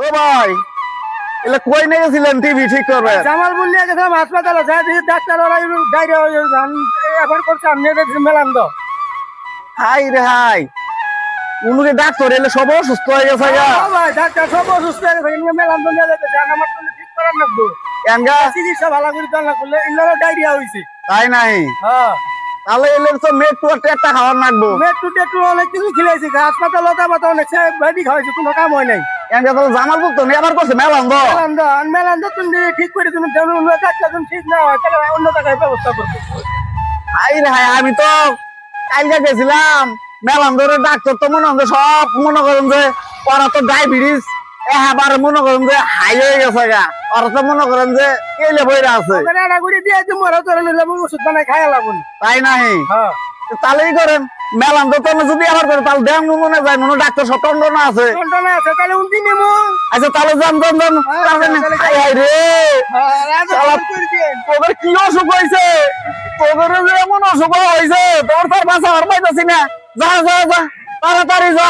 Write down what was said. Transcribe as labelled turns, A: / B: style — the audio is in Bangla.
A: ও ভাই এলে কই নিয়ে গেছিলেন টিভি ঠিক করবে?
B: জামালপুর নিয়ে গেছিলাম হাসপাতালে, যাই দেখি ডাক্তার ওরা ডায়রিয়া এখন করছে, আমি নিয়ে যাচ্ছি মেলান্দ।
A: হাই রে হাই, উনুকে ডাক্তার এলে সব অসুস্থ হয়ে গেছে গা।
B: ভাই ডাক্তার সব অসুস্থ হয়ে গেছে, নিয়ে মেলান্দ নিয়ে যাইতেছে। আমার তো ঠিক করার লাগবে,
A: এনগা
B: চিকিৎসা ভালো করে দেওয়া না করলে ইল্লারও ডায়রিয়া হয়েছে।
A: তাই নাই,
B: হ্যাঁ
A: তাহলে এলে তো মেট্রো একটা খাওয়ার লাগবো।
B: মেট্রু টেট্রু অনেক কিছু খেলেছি, হাসপাতাল লতা পাতা অনেক বেডি খাওয়াইছে, কোনো কাম হয় নাই।
A: এনগা তো জামালপুর তো নেবার করছে মেলান্দ।
B: মেলান্দ মেলান্দ তুমি ঠিক করে তুমি অন্য ডাক্তার তুমি ঠিক না হয় তাহলে অন্য টাকায় ব্যবস্থা করবো।
A: হাই রে হাই, আমি তো কালকে গেছিলাম মেলান্দরের ডাক্তার, তো মনে হয় সব মনে করেন যে ওরা তো ডায়াবেটিস এবার মনে করেন যে হাই হয়ে গেছে গা। ওরা তো মনে করেন যে কেলে বইরা আছে।
B: রান্না করে দিয়ে তুমি ওরা তোরা নিলাম ওষুধ বানাই খাইয়া লাগুন।
A: তাই নাই,
B: হ্যাঁ
A: তাহলেই করেন মেলান্দ তো যদি আবার করে তাহলে দেখ মনে যায় মনে ডাক্তার সব টন্ডনা আছে।
B: যন্ত্রণা আছে তাহলে উন্তি নেবো।
A: আচ্ছা তাহলে যান যান যান। হাই হাই রে, তোদের কি অসুখ হয়েছে? তোদের যে এমন অসুখ হয়েছে তোর তো বাঁচা আর পাইতেছি না। যা যা যা, তাড়াতাড়ি যা।